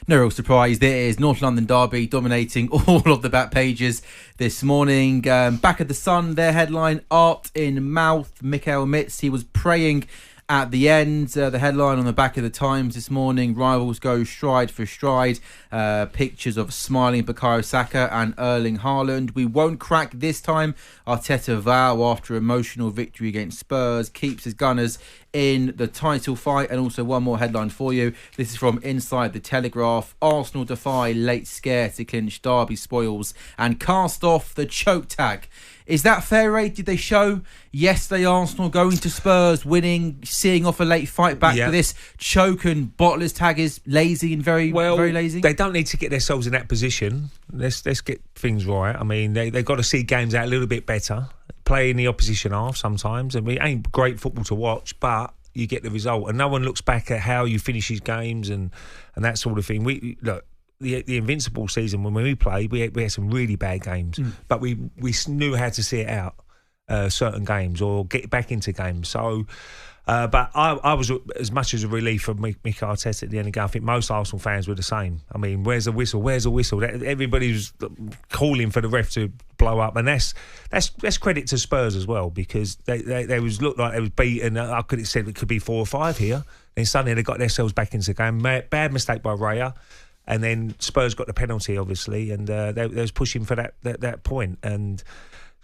No real surprise, there is North London derby dominating all of the back pages this morning. Back at the Sun, their headline, Art in Mouth. Mikel admits he was praying at the end. The headline on the back of the Times this morning, rivals go stride for stride. Pictures of smiling Bukayo Saka and Erling Haaland. We won't crack this time, Arteta vow after emotional victory against Spurs. Keeps his Gunners in the title fight. And also one more headline for you. This is from Inside the Telegraph. Arsenal defy late scare to clinch derby spoils and cast off the choke tag. Is that fair, Ray? Did they show yesterday Arsenal going to Spurs, winning, seeing off a late fight back to this choke and bottlers tag is lazy and very lazy? They don't need to get themselves in that position. Let's get things right. I mean, they've got to see games out a little bit better, play in the opposition half sometimes. I mean, it ain't great football to watch, but you get the result. And no one looks back at how you finish his games and that sort of thing. Look. The Invincible season, when we played, we had some really bad games, but we knew how to see it out, certain games, or get back into games. So, but I was as much as a relief for Mikel Arteta at the end of the game. I think most Arsenal fans were the same. I mean, where's the whistle? Where's the whistle? Everybody was calling for the ref to blow up, and that's credit to Spurs as well, because they looked like they was beaten. I could have said it could be 4 or 5 here. Then suddenly they got themselves back into the game. Bad mistake by Raya. And then Spurs got the penalty, obviously, and they was pushing for that point. And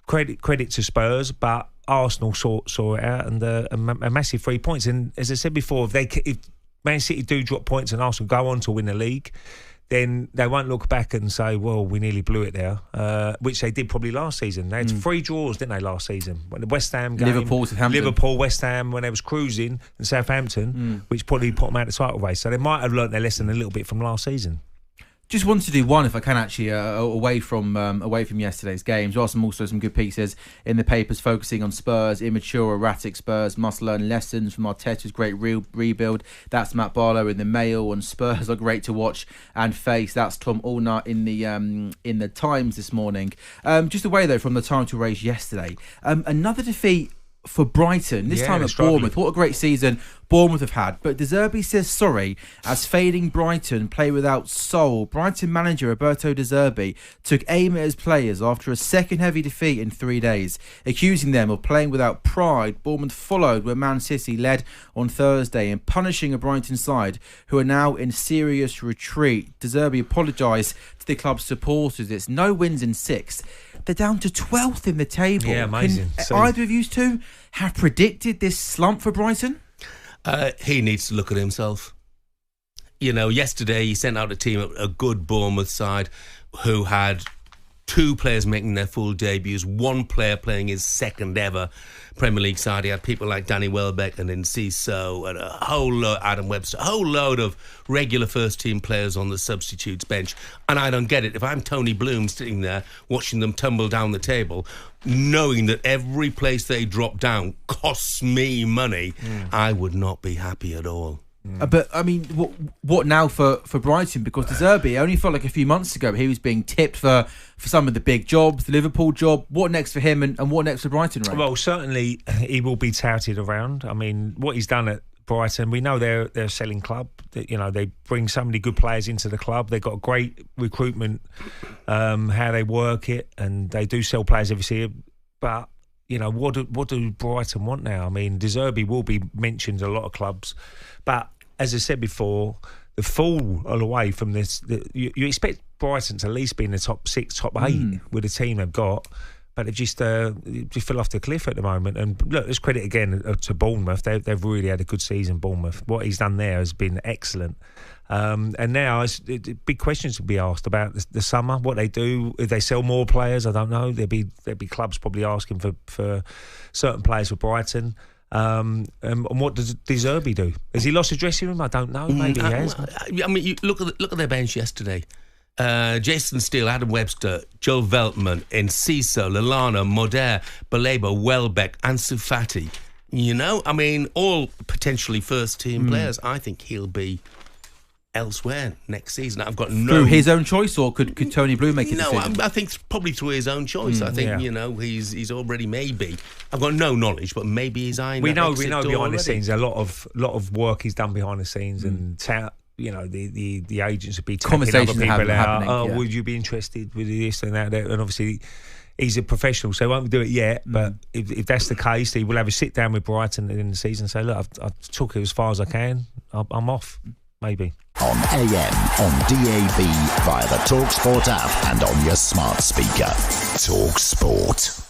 credit to Spurs, but Arsenal saw it out, and a massive 3 points. And as I said before, if Man City do drop points and Arsenal go on to win the league, then they won't look back and say, well, we nearly blew it there, which they did probably last season. They had 3 draws, didn't they, last season? When the West Ham game, Liverpool, West Ham, when they was cruising, and Southampton, which probably put them out of the title race. So they might have learnt their lesson a little bit from last season. Just wanted to do one, if I can, actually, away from yesterday's games. There are also some good pieces in the papers focusing on Spurs. Immature, erratic Spurs must learn lessons from Arteta's great rebuild. That's Matt Barlow in the Mail. And Spurs are great to watch and face. That's Tom Allnut in the Times this morning. Just away though from the title race yesterday. Another defeat for Brighton, this time at Bournemouth. What a great season Bournemouth have had. But De Zerbi says sorry as fading Brighton play without soul. Brighton manager Roberto De Zerbi took aim at his players after a second heavy defeat in 3 days, accusing them of playing without pride. Bournemouth followed where Man City led on Thursday in punishing a Brighton side who are now in serious retreat. De Zerbi apologised to the club's supporters. It's no wins in 6. They're down to 12th in the table. Yeah, amazing. Can either of you two have predicted this slump for Brighton? He needs to look at himself. You know, yesterday he sent out a team, a good Bournemouth side, who had 2 players making their full debuts, 1 player playing his second ever Premier League side. He had people like Danny Welbeck and Enciso and a whole load, Adam Webster, a whole load of regular first team players on the substitutes bench. And I don't get it. If I'm Tony Bloom sitting there watching them tumble down the table, knowing that every place they drop down costs me money, I would not be happy at all. But I mean, what now for Brighton? Because De Zerbi, only felt like a few months ago he was being tipped for some of the big jobs, the Liverpool job. What next for him, and what next for Brighton, Ray? Well, certainly he will be touted around. I mean, what he's done at Brighton, we know they're a selling club. You know, they bring so many good players into the club. They've got great recruitment, how they work it, and they do sell players every season. But you know, what do Brighton want now? I mean, De Zerbi will be mentioned in a lot of clubs, but as I said before, the fall away from this, you expect Brighton to at least be in the top 6, top 8 with the team they've got, but they just fell off the cliff at the moment. And look, let's credit again to Bournemouth. They've really had a good season, Bournemouth. What he's done there has been excellent. And now big questions to be asked about the summer, what they do. If they sell more players, I don't know. There'll be clubs probably asking for certain players for Brighton. And what does De Zerbi do? Has he lost a dressing room? I don't know. Maybe he has. I mean, you look at their bench yesterday. Jason Steele, Adam Webster, Joel Veltman, Enciso, Lallana, Moder, Baleba, Welbeck, Ansu Fati. You know, I mean, all potentially first team players. I think he'll be elsewhere next season. I've got no... Through his own choice, or could Tony Bloom make a decision? No, I think probably through his own choice. I think, you know, he's already maybe... I've got no knowledge, but maybe he's eyeing we that know exit door behind already. The scenes, a lot of work is done behind the scenes and you know, the agents would be taking other Conversations people out. happening, Oh, yeah. would you be interested with this and that? And obviously, he's a professional, so he won't do it yet. But if that's the case, he will have a sit down with Brighton in the season and say, look, I've took it as far as I can. I'm off, maybe. On AM, on DAB, via the talkSPORT app and on your smart speaker. talkSPORT.